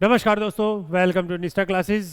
नमस्कार दोस्तों, welcome to निष्ठा क्लासेस।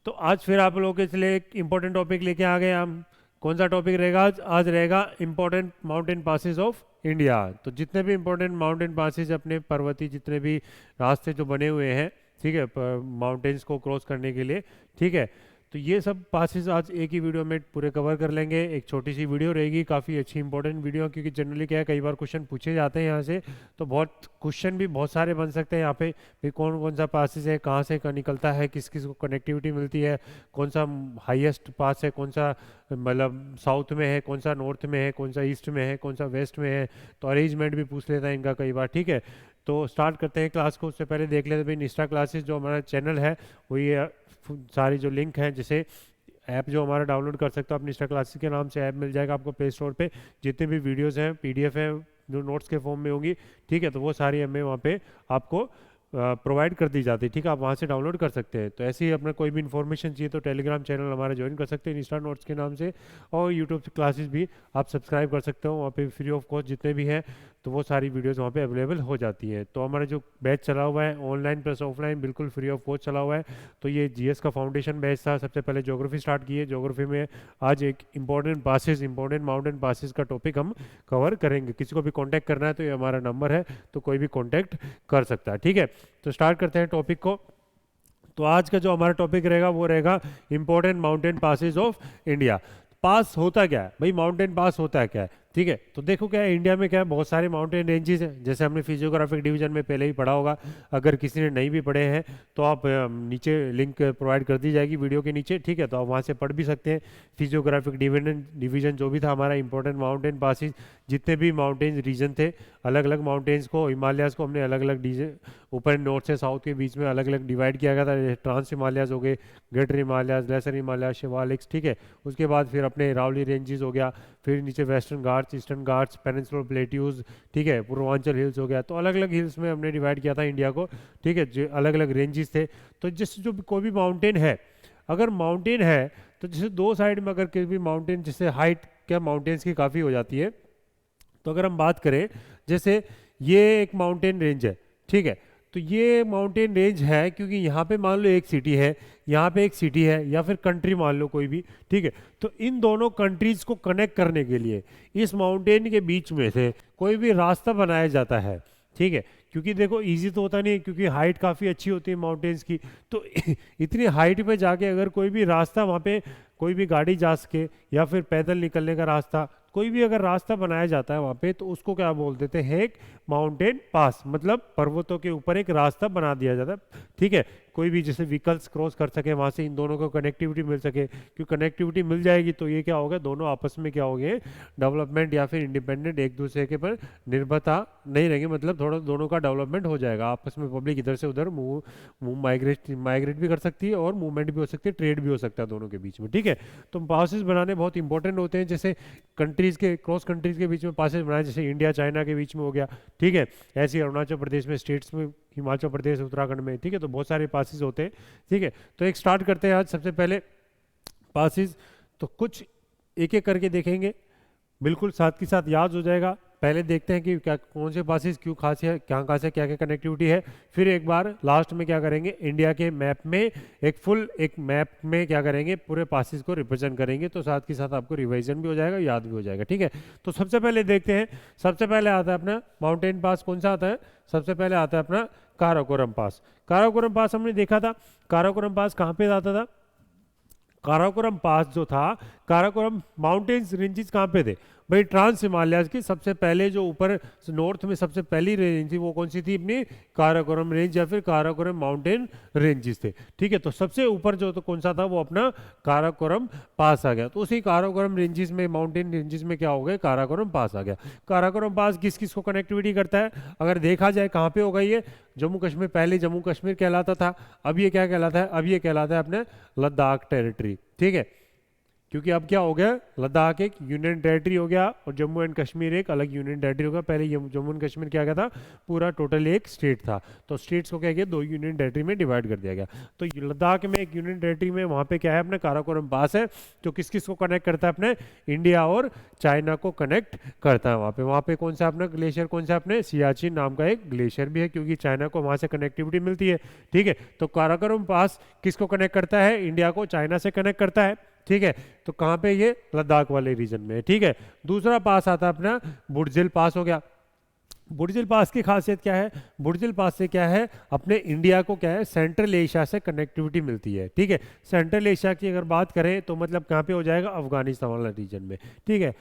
तो आज फिर आप लोगों के लिए एक इम्पोर्टेंट टॉपिक लेके आ गए हम। कौन सा टॉपिक रहेगा आज रहेगा important mountain passes of India. तो जितने भी इम्पोर्टेंट माउंटेन पासेस अपने पर्वतीय जितने भी रास्ते जो बने हुए हैं, ठीक है, माउंटेन्स को क्रॉस करने के लिए, ठीक है। तो ये सब पासेस आज एक ही वीडियो में पूरे कवर कर लेंगे। एक छोटी सी वीडियो रहेगी, काफ़ी अच्छी इंपॉर्टेंट वीडियो, क्योंकि जनरली क्या है, कई बार क्वेश्चन पूछे जाते हैं यहाँ से। तो बहुत क्वेश्चन भी बहुत सारे बन सकते हैं यहाँ पे भी। कौन कौन सा पासेस है, कहाँ से निकलता है, किस किस को कनेक्टिविटी मिलती है, कौन सा हाईएस्ट पास है, कौन सा मतलब साउथ में है, कौन सा नॉर्थ में है, कौन सा ईस्ट में है, कौन सा वेस्ट में है। तो अरेंजमेंट भी पूछ लेता है इनका कई बार, ठीक है। तो स्टार्ट करते हैं क्लास को। उससे पहले देख लेते हैं भाई, निष्ठा क्लासेस जो हमारा चैनल है वो ये सारी जो लिंक हैं, जैसे ऐप जो हमारा डाउनलोड कर सकते हो आप, निष्ठा क्लासेस के नाम से ऐप मिल जाएगा आपको प्ले स्टोर पे। जितने भी वीडियोस हैं पीडीएफ है जो नोट्स के फॉर्म में होंगी, ठीक है, तो वो सारी हमें वहाँ पे आपको प्रोवाइड कर दी जाती है, ठीक है। आप वहाँ से डाउनलोड कर सकते हैं। तो ऐसे ही अपना कोई भी इन्फॉर्मेशन चाहिए तो टेलीग्राम चैनल हमारा ज्वाइन कर सकते हैं निष्ठा नोट्स के नाम से। और यूट्यूब क्लासेस भी आप सब्सक्राइब कर सकते हो, वहाँ पे फ्री ऑफ कॉस्ट जितने भी हैं, तो वो सारी वीडियोस वहाँ पे अवेलेबल हो जाती हैं। तो हमारा जो बैच चला हुआ है ऑनलाइन प्लस ऑफलाइन, बिल्कुल फ्री ऑफ कॉस्ट चला हुआ है। तो ये जीएस का फाउंडेशन बैच था। सबसे पहले ज्योग्राफी स्टार्ट की है। ज्योग्राफी में आज एक important passes, important mountain passes का टॉपिक हम कवर करेंगे। किसी को भी कॉन्टैक्ट करना है तो ये हमारा नंबर है, तो कोई भी कॉन्टैक्ट कर सकता है, ठीक है। तो स्टार्ट करते हैं टॉपिक को। तो आज का जो हमारा टॉपिक रहेगा वो रहेगा important mountain passes of India. Pass होता क्या है भाई, माउंटेन पास होता है क्या है, ठीक है। तो देखो क्या है, इंडिया में क्या है, बहुत सारे माउंटेन रेंजेस हैं, जैसे हमने फिजियोग्राफिक डिवीजन में पहले ही पढ़ा होगा। अगर किसी ने नहीं भी पढ़े हैं तो आप नीचे लिंक प्रोवाइड कर दी जाएगी वीडियो के नीचे, ठीक है, तो आप वहाँ से पढ़ भी सकते हैं। फिजियोग्राफिक डिवीजन डिवीजन जो भी था हमारा इंपॉर्टेंट माउंटेन पासिस, जितने भी माउंटेन रीजन थे, अलग अलग माउंटेन्स को, हिमालयाज़ को हमने अलग अलग ऊपर नॉर्थ से साउथ के बीच में अलग अलग डिवाइड किया गया था। जैसे ट्रांस हिमालयाज़ हो गए, ग्रेटर हिमालयाज़, लेसर हिमालयाज़, शिवालिक्स, ठीक है। उसके बाद फिर अपने रावली रेंजेस हो गया, फिर नीचे western Ghats, eastern Ghats, peninsular plateaus, ठीक है, पूर्वांचल हिल्स हो गया। तो अलग अलग हिल्स में हमने डिवाइड किया था इंडिया को, ठीक है, जो अलग अलग रेंजेस थे। तो जिस जो भी कोई भी माउंटेन है, अगर माउंटेन है तो जैसे दो साइड में अगर कोई भी माउंटेन, जैसे हाइट क्या माउंटेन्स की काफ़ी हो जाती है। तो अगर हम बात करें, जैसे ये एक माउंटेन रेंज है, ठीक है। तो ये माउंटेन रेंज है क्योंकि यहाँ पे मान लो एक सिटी है, यहाँ पे एक सिटी है, या फिर कंट्री मान लो कोई भी, ठीक है। तो इन दोनों कंट्रीज को कनेक्ट करने के लिए इस माउंटेन के बीच में से कोई भी रास्ता बनाया जाता है, ठीक है। क्योंकि देखो इजी तो होता नहीं, क्योंकि हाइट काफ़ी अच्छी होती है माउंटेन्स की। तो इतनी हाइट पे जाके अगर कोई भी रास्ता वहाँ पे कोई भी गाड़ी जा सके, या फिर पैदल निकलने का रास्ता, कोई भी अगर रास्ता बनाया जाता है वहाँ पे, तो उसको क्या बोल देते हैं, एक माउंटेन पास, मतलब पर्वतों के ऊपर एक रास्ता बना दिया जाता है, ठीक है। कोई भी जैसे व्हीकल्स क्रॉस कर सके वहाँ से, इन दोनों को कनेक्टिविटी मिल सके। क्योंकि कनेक्टिविटी मिल जाएगी तो ये क्या होगा, दोनों आपस में क्या हो गए, डेवलपमेंट या फिर इंडिपेंडेंट, एक दूसरे के पर निर्भरता नहीं रहेगी। मतलब थोड़ा दोनों का डेवलपमेंट हो जाएगा आपस में। पब्लिक इधर से उधर मूव माइग्रेट भी कर सकती है, और मूवमेंट भी हो सकती है, ट्रेड भी हो सकता है दोनों के बीच में, ठीक है। तो पासेस बनाने बहुत इंपॉर्टेंट होते हैं। जैसे कंट्रीज के, क्रॉस कंट्रीज के बीच में पासेस बनाए, जैसे इंडिया चाइना के बीच में हो गया, ठीक है। ऐसे ही अरुणाचल प्रदेश में, स्टेट्स में, हिमाचल प्रदेश, उत्तराखंड में, ठीक है। तो बहुत सारे पासेस होते हैं, ठीक है। तो एक स्टार्ट करते हैं आज सबसे पहले पासेस। तो कुछ एक एक करके देखेंगे, बिल्कुल साथ के साथ याद हो जाएगा। पहले देखते हैं कि क्या कौन से पासेस क्यों खास है, कहाँ से क्या क्या कनेक्टिविटी है। फिर एक बार लास्ट में क्या करेंगे, इंडिया के मैप में एक मैप में क्या करेंगे, पूरे पासेस को रिप्रेजेंट करेंगे। तो साथ के साथ आपको रिवाइजन भी हो जाएगा, याद भी हो जाएगा, ठीक है। तो सबसे पहले देखते हैं, सबसे पहले आता है अपना माउंटेन पास। कौन सा आता है, सबसे पहले आता है अपना काराकोरम पास। काराकोरम पास हमने देखा था, काराकोरम पास कहाँ पे आता था। काराकोरम पास जो था, काराकोरम माउंटेन्स रेंजेस कहाँ पे थे भाई, ट्रांस हिमालयाज की सबसे पहले जो ऊपर नॉर्थ में सबसे पहली रेंज थी वो कौन सी थी, अपनी काराकोरम रेंज या फिर काराकोरम माउंटेन रेंजेस थे, ठीक है। तो सबसे ऊपर जो तो कौन सा था, वो अपना काराकोरम पास आ गया। तो उसी काराकोरम रेंजेस में, माउंटेन रेंजेस में क्या हो गया, काराकोरम पास आ गया। काराकोरम पास किस किस को कनेक्टिविटी करता है, अगर देखा जाए कहाँ पे होगा ये, जम्मू कश्मीर, पहले जम्मू कश्मीर कहलाता था, अब ये क्या कहलाता है, अब ये कहलाता है अपने लद्दाख टेरिटरी, ठीक है। क्योंकि अब क्या हो गया, लद्दाख एक यूनियन टेरिटरी हो गया और जम्मू एंड कश्मीर एक अलग यूनियन टेरिटरी हो गया। पहले जम्मू एंड कश्मीर क्या गया था, पूरा टोटल एक स्टेट था, तो स्टेट्स को क्या किया, दो यूनियन टेरिटरी में डिवाइड कर दिया गया। तो लद्दाख में एक यूनियन टेरिटरी में वहाँ पे क्या है, अपने काराकोरम पास है, जो किस किस को कनेक्ट करता है, अपने इंडिया और चाइना को कनेक्ट करता है। वहाँ पे कौन सा अपना ग्लेशियर, कौन सा अपने सियाचिन नाम का एक ग्लेशियर भी है, क्योंकि चाइना को वहाँ से कनेक्टिविटी मिलती है। ठीक है, तो काराकोरम पास किसको कनेक्ट करता है, इंडिया को चाइना से कनेक्ट करता है। ठीक है, तो कहाँ पे, ये लद्दाख वाले रीजन में है। ठीक है, दूसरा पास आता है अपना बुर्जिल पास हो गया। बुर्जिल पास की खासियत क्या है, बुर्जिल पास से क्या है, अपने इंडिया को क्या है, सेंट्रल एशिया से कनेक्टिविटी मिलती है। ठीक है, सेंट्रल एशिया की अगर बात करें तो मतलब कहाँ पे हो जाएगा, अफगानिस्तान वाला रीजन में। ठीक है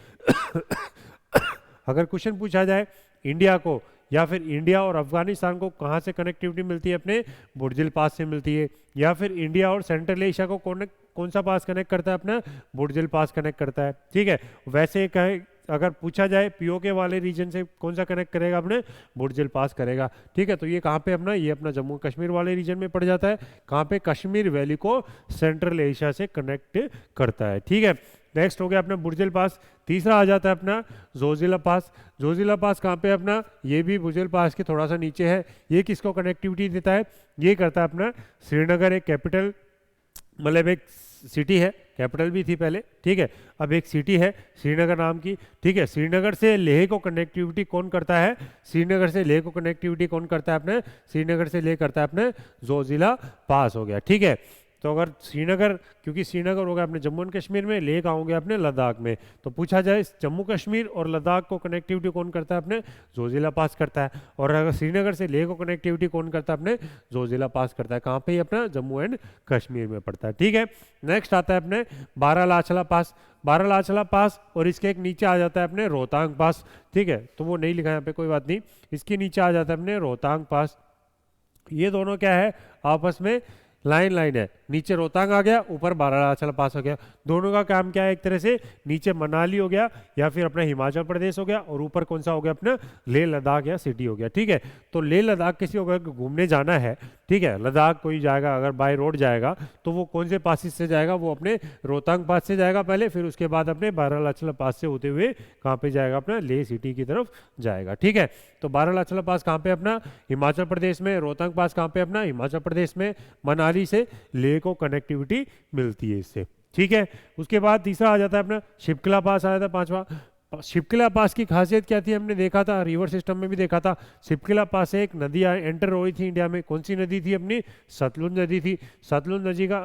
अगर क्वेश्चन पूछा जाए इंडिया को या फिर इंडिया और अफगानिस्तान को कहाँ से कनेक्टिविटी मिलती है, अपने बुर्जिल पास से मिलती है, या फिर इंडिया और सेंट्रल एशिया को कौन सा पास कनेक्ट करता है, अपना बुर्जिल पास कनेक्ट करता है। ठीक है, वैसे कहे अगर पूछा जाए पीओके वाले रीजन से कौन सा कनेक्ट करेगा, अपने बुर्जिल पास करेगा। ठीक है, तो ये कहाँ पे अपना, ये अपना जम्मू कश्मीर वाले रीजन में पड़ जाता है, कहाँ पे, कश्मीर वैली को सेंट्रल एशिया से कनेक्ट करता है। ठीक है, नेक्स्ट हो गया अपना बुर्जिल पास। तीसरा आ जाता है अपना जोजिला पास। जोजिला पास कहाँ पे अपना, ये भी बुर्जिल पास के थोड़ा सा नीचे है। ये किसको कनेक्टिविटी देता है, ये करता है अपना श्रीनगर, एक कैपिटल, मतलब एक सिटी है, कैपिटल भी थी पहले। ठीक है, अब एक सिटी है श्रीनगर नाम की। ठीक है, श्रीनगर से लेह को कनेक्टिविटी कौन करता है, श्रीनगर से लेह को कनेक्टिविटी कौन करता है, अपने श्रीनगर से लेह करता है अपने जोजिला पास हो गया। ठीक है, तो अगर श्रीनगर, क्योंकि श्रीनगर हो गया अपने जम्मू एंड कश्मीर में, लेह कहाँ हो गया, अपने लद्दाख में, तो पूछा जाए जम्मू कश्मीर और लद्दाख को कनेक्टिविटी कौन करता है, अपने जोजिला पास करता है। और अगर श्रीनगर से लेह को कनेक्टिविटी कौन करता है, अपने जोजिला पास करता है। कहाँ पे, अपना जम्मू एंड कश्मीर में पड़ता है। ठीक है, नेक्स्ट आता है अपने बारालाचला पास। बारालाचला पास और इसके एक नीचे आ जाता है अपने रोहतांग पास। ठीक है, तो वो नहीं लिखा है यहाँ पे, कोई बात नहीं, इसके नीचे आ जाता है अपने रोहतांग पास। ये दोनों क्या है, आपस में लाइन है, नीचे रोहतांग आ गया, ऊपर बारालाचला पास हो गया। दोनों का काम क्या है, एक तरह से नीचे मनाली हो गया या फिर अपना हिमाचल प्रदेश हो गया, और ऊपर कौन सा हो गया, अपना लेह लद्दाख या सिटी हो गया। ठीक है, तो लेह लद्दाख किसी को अगर घूमने जाना है, ठीक है, लद्दाख कोई जाएगा अगर बाय रोड जाएगा, तो वो कौन से पासिस से जाएगा, वो अपने रोहतांग पास से जाएगा पहले, फिर उसके बाद अपने बारालाचला पास से होते हुए कहाँ पे जाएगा, अपना लेह सिटी की तरफ जाएगा। ठीक है, तो बारालाचला पास कहाँ पे, अपना हिमाचल प्रदेश में, रोहतांग पास कहाँ पे, अपना हिमाचल प्रदेश में, मनाली से लेह को कनेक्टिविटी मिलती है इससे। ठीक है, उसके बाद तीसरा आ जाता है अपना शिपकिला पास, आया था पांचवा। शिपकिला पास की खासियत क्या थी, हमने देखा था रिवर सिस्टम में भी देखा था। शिपकिला पास से एक नदी एंटर हो रही थी इंडिया में, कौन सी नदी थी, अपनी सतलुज नदी थी। सतलुज नदी का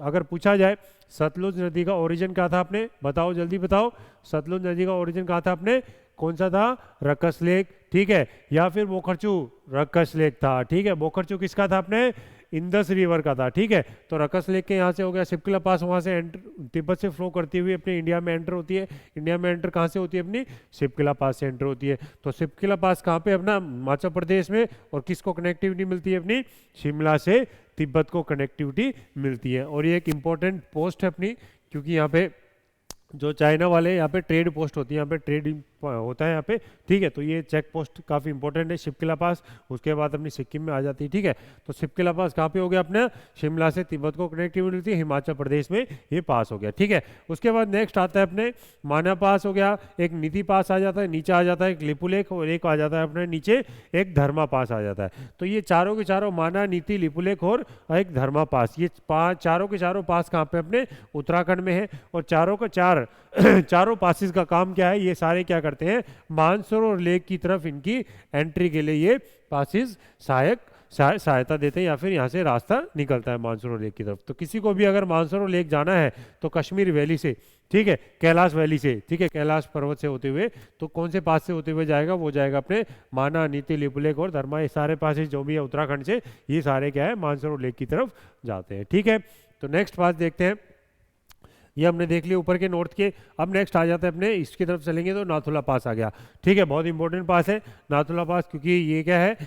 अगर पूछा जाए, सतलुज नदी का ओरिजिन क्या था, आपने बताओ, जल्दी बताओ, सतलुज नदी का ओरिजिन कहाँ था, अपने कौन सा था, रक्कस लेक। ठीक है, या फिर बोखरचू, रक्कस लेक था। ठीक है, बोखरचू किसका था, अपने इंदस रिवर का था। ठीक है, तो रक्कस लेक के यहाँ से हो गया शिपकिला पास, वहाँ से एंटर, तिब्बत से फ्लो करती हुई अपने इंडिया में एंटर होती है। इंडिया में एंटर कहाँ से होती है, अपनी शिपकिला पास से एंटर होती है। तो शिपकिला पास कहाँ पे, अपना हिमाचल प्रदेश में, और किसको कनेक्टिविटी मिलती है, अपनी शिमला से तिब्बत को कनेक्टिविटी मिलती है। और ये एक इंपॉर्टेंट पोस्ट है अपनी, क्योंकि यहाँ पे जो चाइना वाले यहाँ पे ट्रेड पोस्ट होती है, यहाँ पे ट्रेड होता है यहाँ पे। ठीक है, तो ये चेक पोस्ट काफ़ी इंपॉर्टेंट है, शिपकिला पास। उसके बाद अपनी सिक्किम में आ जाती है। ठीक है, तो शिपकिला पास कहाँ पे हो गया, अपने शिमला से तिब्बत को कनेक्टिविटी मिलती है, हिमाचल प्रदेश में ये पास हो गया। ठीक है, उसके बाद नेक्स्ट आता है अपने माना पास हो गया, एक नीति पास आ जाता है, नीचे आ जाता है एक लिपुलेख, और एक आ जाता है अपने नीचे एक धर्मा पास आ जाता है। तो ये चारों के चारों, माना, नीति, लिपुलेख और एक धर्मा पास, ये चारों के चारों पास कहाँ पे, अपने उत्तराखंड में है। और चारों का चारों पासिस का काम क्या है, ये सारे क्या करते हैं, मानसरोवर लेक की तरफ इनकी एंट्री के लिए ये पासिस सहायता देते हैं, या फिर यहाँ से रास्ता निकलता है मानसरोवर लेक की तरफ। तो किसी को भी अगर मानसरोवर लेक जाना है तो कश्मीर वैली से, ठीक है, कैलाश वैली से, ठीक है, कैलाश पर्वत से होते हुए, तो कौन से पास से होते हुए जाएगा, वो जाएगा अपने माना, नीति, लिपुलेख और धर्मा, ये सारे पासिस जो भी है उत्तराखंड से, ये सारे क्या है, मानसरोवर लेक की तरफ जाते हैं। ठीक है, तो नेक्स्ट पास देखते हैं, ये हमने देख लिया ऊपर के नॉर्थ के। अब नेक्स्ट आ जाता है अपने ईस्ट की तरफ चलेंगे तो नाथुला पास आ गया। ठीक है, बहुत इंपॉर्टेंट पास है नाथुला पास, क्योंकि ये क्या है,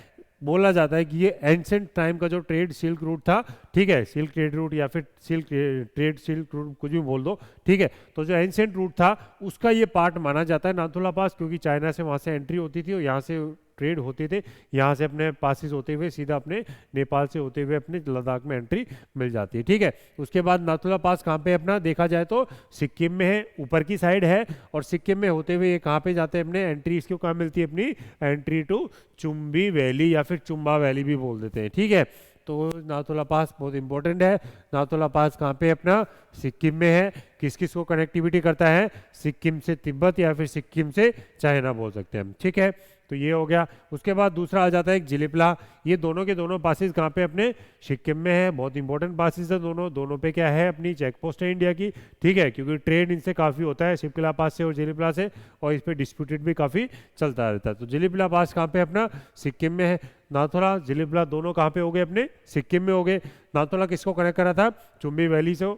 बोला जाता है कि ये एंशेंट टाइम का जो ट्रेड सिल्क रूट था, ठीक है, सिल्क ट्रेड रूट या फिर सिल्क रूट कुछ भी बोल दो, ठीक है, तो जो एंशेंट रूट था उसका ये पार्ट माना जाता है नाथुला पास, क्योंकि चाइना से वहाँ से एंट्री होती थी और यहाँ से ट्रेड होते थे यहाँ से अपने पासिस होते हुए सीधा अपने नेपाल से होते हुए अपने लद्दाख में एंट्री मिल जाती है। ठीक है, उसके बाद नाथुला पास कहाँ पे अपना देखा जाए तो सिक्किम में है, ऊपर की साइड है, और सिक्किम में होते हुए ये कहाँ पे जाते हैं अपने एंट्री, इसको कहाँ मिलती है अपनी एंट्री टू चुम्बी वैली या फिर चुम्बा वैली भी बोल देते हैं। ठीक है, तो नाथुला पास बहुत इंपॉर्टेंट है। नाथुला पास कहाँ पे अपना सिक्किम में है, किस किस को कनेक्टिविटी करता है, सिक्किम से तिब्बत या फिर सिक्किम से चाइना बोल सकते हैं हम। ठीक है, तो ये हो गया। उसके बाद दूसरा आ जाता है जिलिपला। ये दोनों के दोनों पासिस कहाँ पे अपने सिक्किम में है, बहुत इंपॉर्टेंट पासिस है दोनों, दोनों पे क्या है अपनी चेक पोस्ट है इंडिया की। ठीक है, क्योंकि ट्रेड इनसे काफ़ी होता है शिपकिला पास से और जिलिपला से, और इस पर डिस्प्यूटेड भी काफ़ी चलता रहता है। तो जिलिपला पास कहाँ पे अपना सिक्किम में है, नाथुला जिलिपला दोनों कहाँ पे हो गए अपने सिक्किम में हो गए। नाथुला किसको कनेक्ट करा था, चुम्बी वैली से,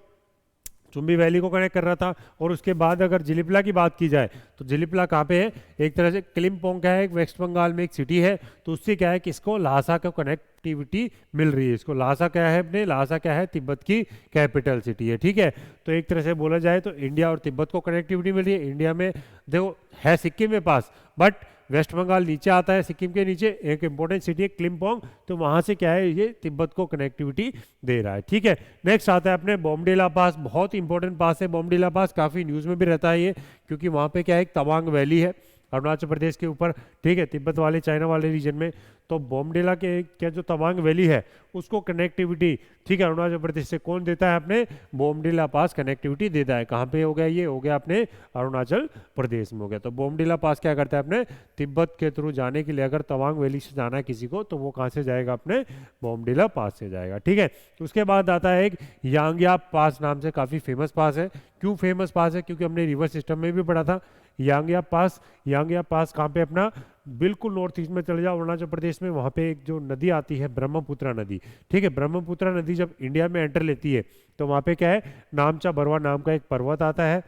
चुम्बी वैली को कनेक्ट कर रहा था। और उसके बाद अगर जिलिपला की बात की जाए तो जिलिपला कहाँ पे है, एक तरह से क्लिम्पोंग का है, एक वेस्ट बंगाल में एक सिटी है, तो उससे क्या है कि इसको ल्हासा का कनेक्टिविटी मिल रही है। इसको ल्हासा क्या है अपने, ल्हासा क्या है तिब्बत की कैपिटल सिटी है। ठीक है, तो एक तरह से बोला जाए तो इंडिया और तिब्बत को कनेक्टिविटी मिल रही है। इंडिया में देखो है सिक्किम में पास, बट वेस्ट बंगाल नीचे आता है, सिक्किम के नीचे एक इंपॉर्टेंट सिटी है क्लिम्पोंग, तो वहां से क्या है ये तिब्बत को कनेक्टिविटी दे रहा है। ठीक है, नेक्स्ट आता है अपने बॉमडिला पास। बहुत इंपॉर्टेंट पास है बॉमडिला पास, काफ़ी न्यूज़ में भी रहता है ये, क्योंकि वहाँ पे क्या है एक तवांग वैली है अरुणाचल प्रदेश के ऊपर। ठीक है, तिब्बत वाले चाइना वाले रीजन में, तो बॉमडिला के क्या जो तवांग वैली है उसको कनेक्टिविटी, ठीक है, अरुणाचल प्रदेश से कौन देता है अपने बॉमडिला पास कनेक्टिविटी देता है। कहाँ पे हो गया ये, हो गया अपने अरुणाचल प्रदेश में हो गया। तो बॉमडिला पास क्या करता है अपने तिब्बत के थ्रू जाने के लिए, अगर तवांग वैली से जाना है किसी को तो वो कहाँ से जाएगा अपने बॉमडिला पास से जाएगा। ठीक है, उसके बाद आता है एक यांगयाप पास नाम से, काफ़ी फेमस पास है। क्यों फेमस पास है, क्योंकि हमने रिवर सिस्टम में भी पढ़ा था। यांगयाप पास, यांगयाप पास कहाँ पे अपना बिल्कुल नॉर्थ ईस्ट में चले जाओ अरुणाचल प्रदेश में, वहाँ पे एक जो नदी आती है ब्रह्मपुत्रा नदी। ठीक है, ब्रह्मपुत्रा नदी जब इंडिया में एंटर लेती है तो वहाँ पे क्या है नामचा बरवा नाम का एक पर्वत आता है।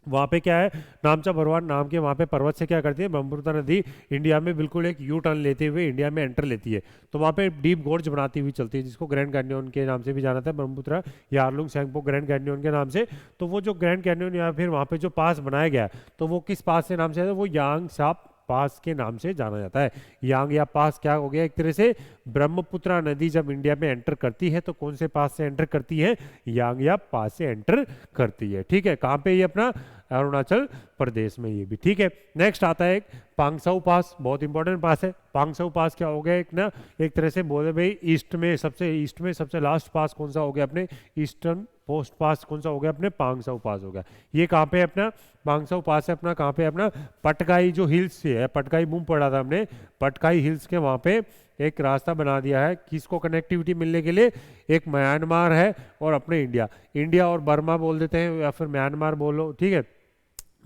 वहाँ पे क्या है नामचा बरवा नाम के वहाँ पे पर्वत से क्या करती है ब्रह्मपुत्र नदी इंडिया में बिल्कुल एक यू टर्न लेते हुए इंडिया में एंटर लेती है। तो वहाँ पे डीप गोर्ज बनाती हुई चलती है, जिसको ग्रैंड कैन्यन के नाम से भी जाना था, ब्रह्मपुत्र यारलुंग सेंगपो ग्रैंड कैन्यन के नाम से। तो वो जो ग्रैंड कैन्यन या फिर वहाँ पे जो पास बनाया गया तो वो किस पास से नाम से आता है, वो यांग साप पास के नाम से जाना जाता है। यांग या पास क्या हो गया एक तरह से, ब्रह्मपुत्रा नदी जब इंडिया में एंटर करती है तो कौन से पास से एंटर करती है, यांग या पास से एंटर करती है। ठीक है, कहाँ पे ये अपना अरुणाचल प्रदेश में ये भी। ठीक है, नेक्स्ट आता है एक पांगसाउ पास, बहुत इंपॉर्टेंट पास है। पांगसाउ पास क्या हो गया एक ना, एक तरह से बोले भाई ईस्ट में सबसे लास्ट पास कौन सा हो गया अपने ईस्टर्न पोस्ट पास कौन सा हो गया अपने पांगसाउ पास हो गया। ये कहाँ पे अपना पांगसाउ पास है अपना, कहाँ पे अपना पटकाई जो हिल्स से है, पटकाई बूम पड़ा था हमने, पटकाई हिल्स के वहाँ पे एक रास्ता बना दिया है किसको कनेक्टिविटी मिलने के लिए, एक म्यांमार है और अपने इंडिया, इंडिया और बर्मा बोल देते हैं या फिर म्यांमार बोलो। ठीक है,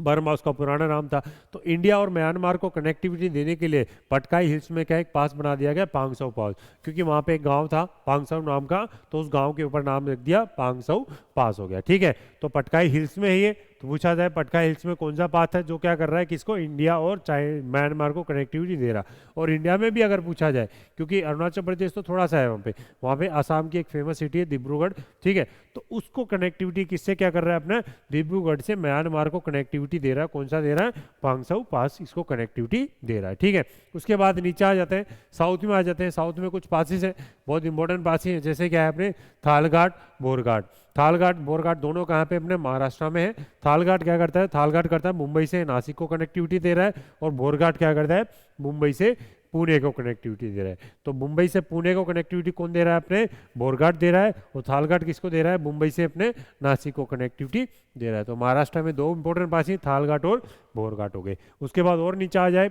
बर्मा उसका पुराना नाम था। तो इंडिया और म्यांमार को कनेक्टिविटी देने के लिए पटकाई हिल्स में क्या एक पास बना दिया गया पांगसाउ पास, क्योंकि वहाँ पे एक गांव था पांगसाउ नाम का, तो उस गांव के ऊपर नाम रख दिया पांगसाउ पास हो गया। ठीक है, तो पटकाई हिल्स में है ये। तो पूछा जाए पटकाई हिल्स में कौन सा पाथ है जो क्या कर रहा है किसको, इंडिया और म्यांमार को कनेक्टिविटी दे रहा। और इंडिया में भी अगर पूछा जाए, क्योंकि अरुणाचल प्रदेश तो थोड़ा सा है वहाँ पे आसाम की एक फेमस सिटी है डिब्रूगढ़। ठीक है, तो उसको कनेक्टिविटी किससे क्या कर रहा है अपना, डिब्रूगढ़ से म्यांमार को कनेक्टिविटी दे रहा है। कौन सा दे रहा है, पांगसाउ पास इसको कनेक्टिविटी दे रहा है। ठीक है, उसके बाद नीचे आ जाते हैं, साउथ में आ जाते हैं। साउथ में कुछ पासिस है, बहुत इंपॉर्टेंट पासिस है, जैसे क्या है अपने थालघाट बोरघाट। थालघाट बोरघाट दोनों कहाँ पे अपने महाराष्ट्र में है। थालघाट क्या करता है, थालघाट करता है मुंबई से नासिक को कनेक्टिविटी दे रहा है, और बोरघाट क्या करता है मुंबई से पुणे को कनेक्टिविटी दे रहा है। तो मुंबई से पुणे को कनेक्टिविटी कौन दे रहा है अपने, बोरघाट दे रहा है, और थालघाट किसको दे रहा है, मुंबई से अपने नासिक को कनेक्टिविटी दे रहा है। तो महाराष्ट्र में दो इंपॉर्टेंट पास थालघाट और बोरघाट हो गए। उसके बाद और नीचे आ जाए,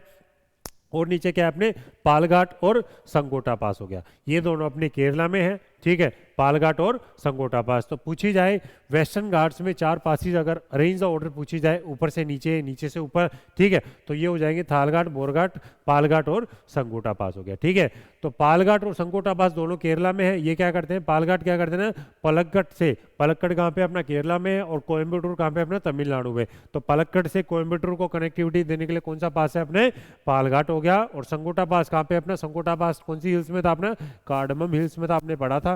और नीचे क्या है अपने पालघाट और संगोटा पास हो गया, ये दोनों अपने केरला में है। ठीक है, पालघाट और संगोटा पास। तो पूछी जाए वेस्टर्न घाट्स में चार पासिस अगर अरेंज द ऑर्डर पूछी जाए ऊपर से नीचे नीचे से ऊपर, ठीक है, तो ये हो जाएंगे थालघाट बोरघाट पालघाट और संगोटा पास हो गया। ठीक है, तो पालघाट और संगोटा पास दोनों केरला में है। ये क्या करते हैं, पालघाट क्या करते हैं ना, पलक्कड से, पलक्कड कहाँ पे अपना केरला में है, और कोयम्बटूर कहाँ पे अपना तमिलनाडु में। तो पलक्कड से कोयम्बटूर को कनेक्टिविटी देने के लिए कौन सा पास है अपने, पालघाट हो गया। और संगोटा पास कहाँ पे अपना, संगोटा पास कौन सी हिल्स में था अपना, कार्डमम हिल्स में था, आपने पढ़ा था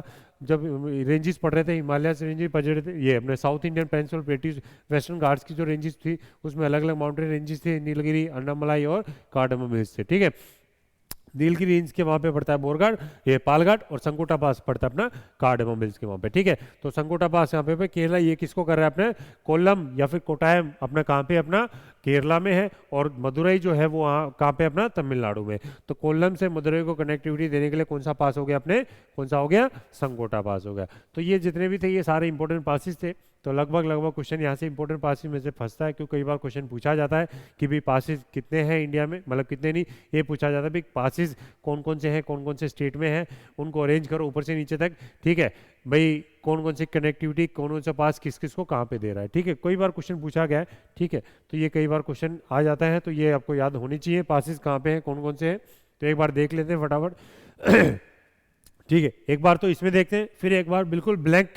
जब रेंजेस पढ़ रहे थे, हिमालय रेंजेस पढ़ रहे थे, ये अपने south Indian peninsular plateaus western Ghats की जो रेंजेस थी उसमें अलग अलग माउंटेन रेंजेस थे, नीलगिरी अन्नामलाई और कार्डमम हिल्स थे। ठीक है, नीलगिरी रेंज के वहाँ पे पड़ता है बोरघाट, ये पालघाट, और संकोटा पास पड़ता है अपना कार्डेमम हिल्स के वहाँ पे, ठीक है। तो संकोटा पास यहाँ पे केरला, ये किसको कर रहा है अपने कोल्लम या फिर कोटायम अपना कहाँ पे अपना केरला में है, और मदुरई जो है वो वहाँ कहाँ पे अपना तमिलनाडु में। तो कोल्लम से मदुरई को कनेक्टिविटी देने के लिए कौन सा पास हो गया अपने, कौन सा हो गया, संकोटा पास हो गया। तो ये जितने भी थे ये सारे इंपॉर्टेंट पासिस थे। तो लगभग लगभग क्वेश्चन यहाँ से इंपॉर्टेंट पासिस में से फंसता है, क्योंकि कई बार क्वेश्चन पूछा जाता है कि भाई पासिस कितने हैं इंडिया में, मतलब कितने नहीं, ये पूछा जाता है भाई पासिस कौन कौन से हैं, कौन कौन से स्टेट में हैं, उनको अरेंज करो ऊपर से नीचे तक, ठीक है भाई, कौन कौन सी कनेक्टिविटी, कौन कौन सा पास किस किस को कहाँ पे दे रहा है, ठीक है। कई बार क्वेश्चन पूछा गया है, ठीक है। तो ये कई बार क्वेश्चन आ जाता है, तो ये आपको याद होनी चाहिए पासिस कहाँ पे हैं, कौन कौन से हैं। तो एक बार देख लेते हैं फटाफट ठीक है। एक बार तो इसमें देखते हैं, फिर एक बार बिल्कुल ब्लैंक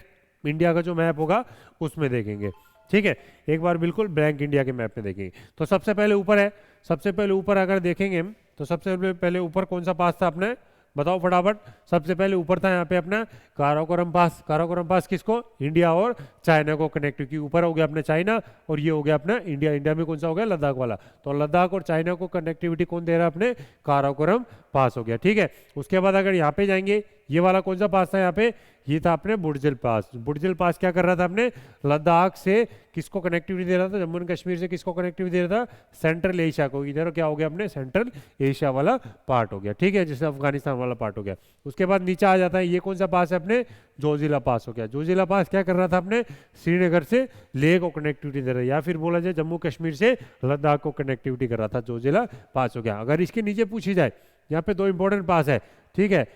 इंडिया का जो मैप होगा उसमें देखेंगे, ठीक है। एक बार बिल्कुल ब्लैंक इंडिया के मैप में देखेंगे। तो सबसे पहले ऊपर है, सबसे पहले ऊपर अगर देखेंगे हम, तो सबसे पहले ऊपर कौन सा पास था अपने, बताओ फटाफट। सबसे पहले ऊपर था यहाँ पे अपना काराकोरम पास। काराकोरम पास किसको, इंडिया और चाइना को कनेक्ट, क्योंकि ऊपर हो गया अपना चाइना और ये हो गया अपना इंडिया। इंडिया में कौन सा हो गया, लद्दाख वाला। तो लद्दाख और चाइना को कनेक्टिविटी कौन दे रहा है अपने, काराकोरम पास हो गया, ठीक है। उसके बाद अगर यहाँ पे जाएंगे, ये वाला कौन सा पास था यहाँ पे, ये था अपने बुर्जिल पास। बुर्जिल पास क्या कर रहा था अपने, लद्दाख से किसको कनेक्टिविटी दे रहा था, जम्मू एंड कश्मीर से किसको कनेक्टिविटी दे रहा था, सेंट्रल एशिया को। इधर क्या हो गया अपने, सेंट्रल एशिया वाला पार्ट हो गया, ठीक है, जैसे अफगानिस्तान वाला पार्ट हो गया। उसके बाद नीचे आ जाता है, ये कौन सा पास है अपने, जोजिला पास हो गया। जोजिला पास क्या कर रहा था अपने, श्रीनगर से लेह को कनेक्टिविटी दे रहा है, या फिर बोला जाए जम्मू कश्मीर से लद्दाख को कनेक्टिविटी कर रहा था, जोजिला पास हो गया। अगर इसके नीचे पूछी जाए, यहाँ पे 2 इंपॉर्टेंट पास है, ठीक है,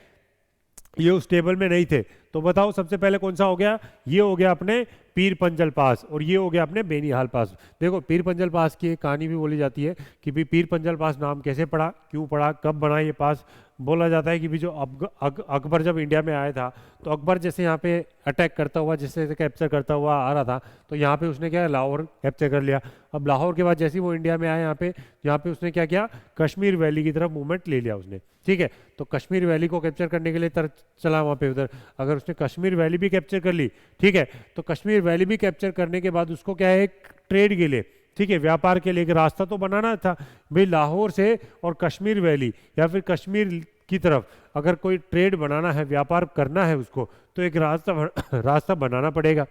ये उस टेबल में नहीं थे, तो बताओ सबसे पहले कौन सा हो गया, ये हो गया अपने पीर पंजल पास, और ये हो गया अपने बेनीहाल पास। देखो पीर पंजल पास की एक कहानी भी बोली जाती है कि भी पीर पंजल पास नाम कैसे पड़ा, क्यों पड़ा, कब बना ये पास। बोला जाता है कि भी जो अकबर जब इंडिया में आया था, तो अकबर जैसे यहाँ पे अटैक करता हुआ, जैसे कैप्चर करता हुआ आ रहा था, तो यहाँ पे उसने क्या, लाहौर कैप्चर कर लिया। अब लाहौर के बाद जैसे ही वो इंडिया में आया यहाँ पे उसने क्या किया, कश्मीर वैली की तरफ मूवमेंट ले लिया उसने, ठीक है। तो कश्मीर वैली को कैप्चर करने के लिए चला वहाँ पे उधर। अगर उसने कश्मीर वैली भी कैप्चर कर ली, ठीक है, तो कश्मीर वैली भी कैप्चर करने के बाद उसको क्या है, एक ट्रेड के लिए, ठीक है, व्यापार के लिए एक रास्ता तो बनाना था भाई, लाहौर से और कश्मीर वैली या फिर कश्मीर की तरफ अगर कोई ट्रेड बनाना है, व्यापार करना है उसको, तो एक रास्ता बनाना पड़ेगा।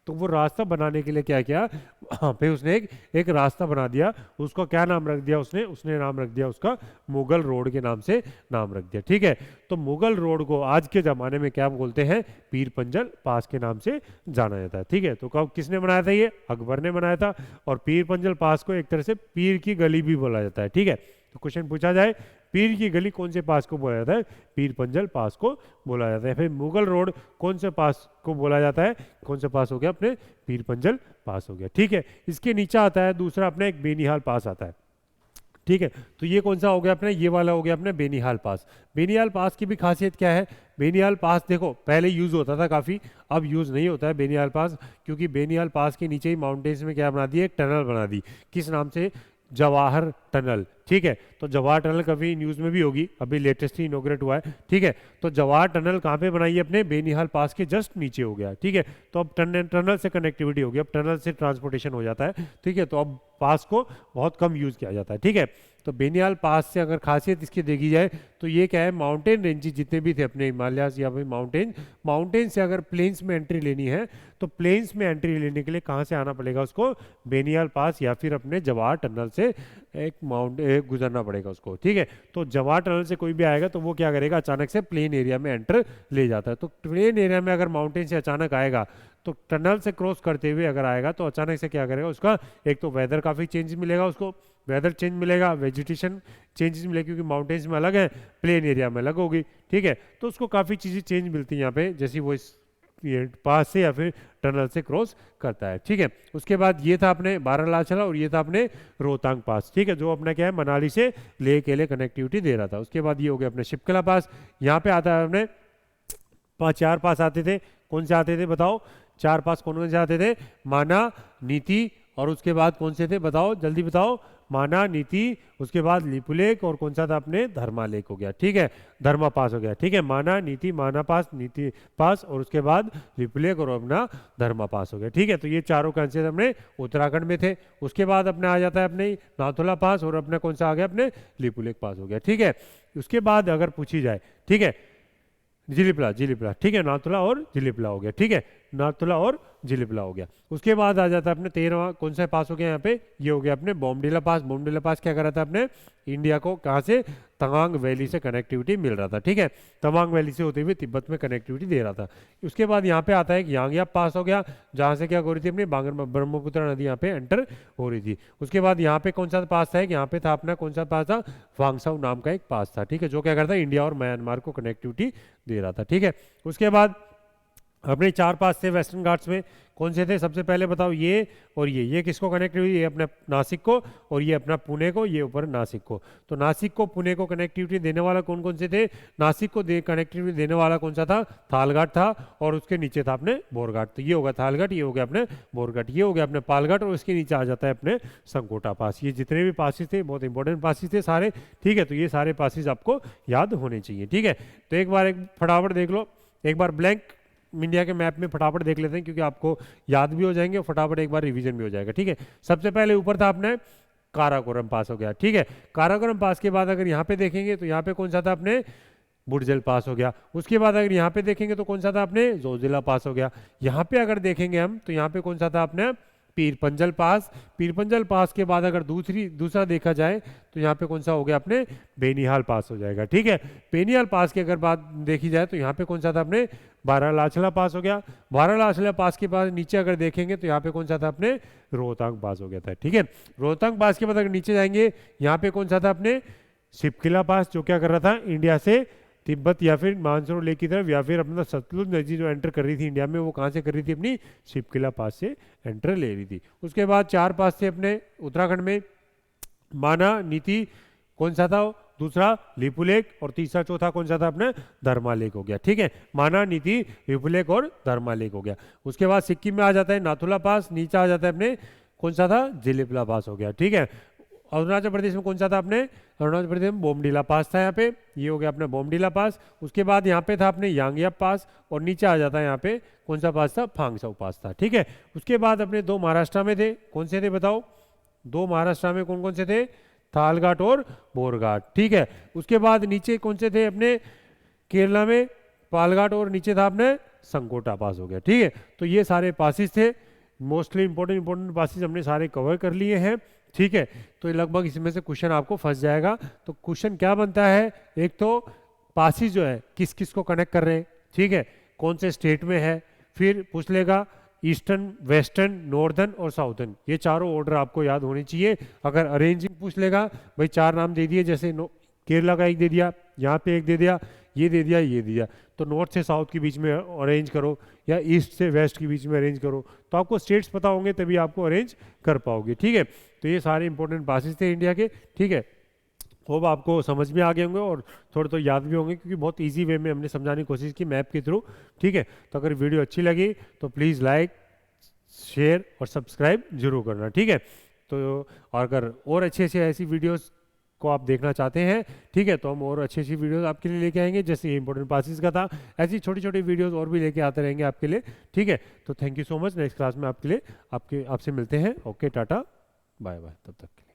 तो वो रास्ता बनाने के लिए क्या किया, वहाँ पे उसने एक रास्ता बना दिया। उसको क्या नाम रख दिया उसने नाम रख दिया उसका मुगल रोड के नाम से नाम रख दिया, ठीक है। तो मुगल रोड को आज के ज़माने में क्या बोलते हैं, पीर पंजल पास के नाम से जाना जाता है, ठीक है। तो कब किसने बनाया था, ये अकबर ने बनाया था। और पीर पंजल पास को एक तरह से पीर की गली भी बोला जाता है, ठीक है। तो क्वेश्चन पूछा जाए, पीर की गली कौन से पास को बोला जाता है, पीर पंजल पास को बोला जाता है। फिर मुगल रोड कौन से पास को बोला जाता है, कौन से पास हो गया अपने, पीर पंजल पास हो गया, ठीक है। इसके नीचे आता है दूसरा अपने एक बेनीहाल पास आता है, ठीक है। तो ये कौन सा हो गया अपने, ये वाला हो गया अपने बेनीहाल पास। बेनीहाल पास की भी खासियत क्या है, बेनीहाल पास देखो पहले यूज होता था काफ़ी, अब यूज़ नहीं होता है बेनीहाल पास, क्योंकि बेनीहाल पास के नीचे ही माउंटेन्स में क्या बना दी, एक टनल बना दी, किस नाम से, जवाहर टनल, ठीक है। तो जवाहर टनल कभी न्यूज़ में भी होगी, अभी लेटेस्ट ही इनोग्रेट हुआ है, ठीक है। तो जवाहर टनल कहाँ पे बनाई है, अपने बेनीहाल पास के जस्ट नीचे हो गया, ठीक है। तो अब टनल से कनेक्टिविटी होगी, अब टनल से ट्रांसपोर्टेशन हो जाता है, ठीक है। तो अब पास को बहुत कम यूज़ किया जाता है, ठीक है। तो बेनीहाल पास से अगर खासियत इसकी देखी जाए, तो ये क्या है, माउंटेन रेंजेस जितने भी थे अपने हिमालयाज या फिर माउंटेन से अगर प्लेन्स में एंट्री लेनी है, तो प्लेन्स में एंट्री लेने के लिए कहाँ से आना पड़ेगा उसको, बेनीहाल पास या फिर अपने जवाहर टनल से एक गुजरना पड़ेगा उसको, ठीक है। तो जवाहर टनल से कोई भी आएगा तो वो क्या करेगा, अचानक से प्लेन एरिया में एंटर ले जाता है। तो प्लेन एरिया में अगर माउंटेन से अचानक आएगा, तो टनल से क्रॉस करते हुए अगर आएगा, तो अचानक से क्या करेगा, उसका एक तो वेदर काफ़ी चेंज मिलेगा उसको, वेदर चेंज मिलेगा, वेजिटेशन चेंजेस मिलेगा, क्योंकि माउंटेन्स में अलग है, प्लेन एरिया में अलग होगी, ठीक है। तो उसको काफ़ी चीज़ें चेंज मिलती हैं यहाँ पे, जैसी वो इस पास से या फिर टनल से क्रॉस करता है, ठीक है। उसके बाद ये था अपने बारालाचला और ये था अपने रोहतांग पास, ठीक है, जो अपना क्या है, मनाली से लेह के लिए कनेक्टिविटी दे रहा था। उसके बाद ये हो गया अपने शिपकला पास, यहाँ पे आता है अपने 4 पास आते थे, कौन से आते थे बताओ, 4 पास कौन कौन से आते थे, माना, नीति, और उसके बाद कौन से थे बताओ, जल्दी बताओ, माना, नीति, उसके बाद लिपुलेख और कौन सा था अपने धर्मालेख हो गया, ठीक है, धर्मा पास हो गया, ठीक है, माना, नीति, माना पास, नीति पास और उसके बाद लिपुलेख और अपना धर्मा पास हो गया, ठीक है। तो ये चारों कंसेप्ट अपने उत्तराखंड में थे। उसके बाद अपने आ जाता है अपने नाथुला पास और अपने कौन सा आ गया अपने लिपुलेख पास हो गया, ठीक है। उसके बाद अगर पूछी जाए, ठीक है, जिलीपला, जिलीपला, ठीक है, नाथुला और जिलीपला हो गया, ठीक है, नाथुला और जिलीपला हो गया। उसके बाद आ जाता है अपने 13वां कौन सा पास हो गया यहाँ पे, ये हो गया अपने बोमडिला पास। बोमडिला पास क्या कर रहा था अपने इंडिया को कहाँ से, तवांग वैली से कनेक्टिविटी मिल रहा था, ठीक है, तवांग वैली से होते हुए तिब्बत में कनेक्टिविटी दे रहा था। उसके बाद यहाँ पे आता है कि यांगयाप पास हो गया, जहाँ से क्या हो रही थी अपनी ब्रह्मपुत्र नदी यहाँ पे एंटर हो रही थी। उसके बाद यहाँ पे कौन सा पास था, यहाँ पे था अपना कौन सा पास था, फांगसाउ नाम का एक पास था, ठीक है, जो क्या करता है इंडिया और म्यांमार को कनेक्टिविटी दे रहा था, ठीक है। उसके बाद अपने 4 पास थे वेस्टर्न घाट्स में, कौन से थे सबसे पहले बताओ, ये और ये किसको कनेक्ट हुई, ये अपने नासिक को और ये अपना पुणे को, ये ऊपर नासिक को। तो नासिक को पुणे को कनेक्टिविटी देने वाला कौन कौन से थे, नासिक को कनेक्टिविटी देने वाला कौन सा था, थालघाट था और उसके नीचे था अपने बोरघाट। तो ये होगा थालघाट, ये हो गया अपने बोरघाट, ये हो गया अपने पालघाट और उसके नीचे आ जाता है अपने संकोटा पास। ये जितने भी पासिस थे बहुत इंपॉर्टेंट पासिस थे सारे, ठीक है। तो ये सारे पासिस आपको याद होने चाहिए, ठीक है। तो एक बार एक फटाफट देख लो, एक बार ब्लैंक इंडिया के मैप में फटाफट देख लेते हैं क्योंकि आपको याद भी हो जाएंगे और फटाफट एक बार रिवीजन भी हो जाएगा, ठीक है। सबसे पहले ऊपर था अपने काराकोरम पास हो गया, ठीक है। काराकोरम पास के बाद अगर यहाँ पे देखेंगे तो यहाँ पे कौन सा था अपने बुडजल पास हो गया। उसके बाद अगर यहाँ पे देखेंगे तो कौन सा था अपने जोजिला पास हो गया। यहाँ पे अगर देखेंगे हम तो यहाँ पे कौन सा था अपने पीरपंजल पास। पीरपंजल पास के बाद अगर दूसरा देखा जाए तो यहाँ पे कौन सा हो गया अपने बेनिहाल पास हो जाएगा, ठीक है। बेनिहाल पास की अगर बात देखी जाए तो यहाँ पे कौन सा था अपने बारालाचला पास हो गया। बारालाचला पास के बाद नीचे अगर देखेंगे तो यहाँ पे कौन सा था अपने रोहतांग पास हो गया था, ठीक है। रोहतांग पास के बाद अगर नीचे जाएंगे यहाँ पे कौन सा था अपने शिपकिला पास, जो क्या कर रहा था इंडिया से तिब्बत या फिर मानसरोवर लेक की तरफ या फिर अपना सतलुज नदी जो एंटर कर रही थी इंडिया में वो कहाँ से कर रही थी अपनी शिपकिला पास से एंटर ले रही थी। उसके बाद 4 पास थे अपने उत्तराखंड में, माना, नीति, कौन सा था दूसरा लिपुलेख और तीसरा चौथा कौन सा था अपने धर्मालेख हो गया, ठीक है। माना, नीति, लिपुलेख और धर्मालेख हो गया। उसके बाद सिक्किम में आ जाता है नाथुला पास, नीचे आ जाता है अपने कौन सा था जिलीपला पास हो गया, ठीक है। अरुणाचल प्रदेश में कौन सा था अपने अरुणाचल प्रदेश में बोमडिला पास था, यहाँ पे ये हो गया अपना बोमडिला पास। उसके बाद यहाँ पे था अपने यांगयाप पास और नीचे आ जाता है यहाँ पे कौन सा पास था फांगसाउ पास था, ठीक है। उसके बाद अपने 2 महाराष्ट्र में थे, कौन से थे बताओ, 2 महाराष्ट्र में कौन कौन से थे, थालघाट और बोरघाट, ठीक है। उसके बाद नीचे कौन से थे अपने केरला में पालघाट और नीचे था अपने संकोटा पास हो गया, ठीक है। तो ये सारे पासिस थे, मोस्टली इंपॉर्टेंट पासिस हमने सारे कवर कर लिए हैं, ठीक है। तो लगभग इसमें से क्वेश्चन आपको फंस जाएगा। तो क्वेश्चन क्या बनता है, एक तो पासिस जो है किस किस को कनेक्ट कर रहे हैं, ठीक है, कौन से स्टेट में है, फिर पूछ लेगा ईस्टर्न, वेस्टर्न, नॉर्दर्न और साउथर्न, ये चारों ऑर्डर आपको याद होने चाहिए। अगर अरेंजिंग पूछ लेगा, भाई 4 नाम दे दिए, जैसे केरला का एक दे दिया, यहाँ पे एक दे दिया, ये दे दिया, ये दिया, तो नॉर्थ से साउथ के बीच में अरेंज करो या ईस्ट से वेस्ट के बीच में अरेंज करो, तो आपको स्टेट्स पता होंगे तभी आपको अरेंज कर पाओगे, ठीक है। तो ये सारे इंपॉर्टेंट पासिस थे इंडिया के, ठीक है। होप आपको समझ में आ गए होंगे और थोड़े तो याद भी होंगे क्योंकि बहुत इजी वे में हमने समझाने की कोशिश की मैप के थ्रू, ठीक है। तो अगर वीडियो अच्छी लगी तो प्लीज़ लाइक, शेयर और सब्सक्राइब जरूर करना, ठीक है। तो अगर और अच्छे अच्छे ऐसी वीडियोस को आप देखना चाहते हैं, ठीक है, तो हम और अच्छी अच्छी वीडियोस आपके लिए लेके आएंगे, जैसे इंपॉर्टेंट पासिस का था, ऐसी छोटी छोटी वीडियोस और भी लेके आते रहेंगे आपके लिए, ठीक है। तो thank you so much, next class में आपके लिए आपसे मिलते हैं। ओके, टाटा, बाय बाय, तब तक के लिए।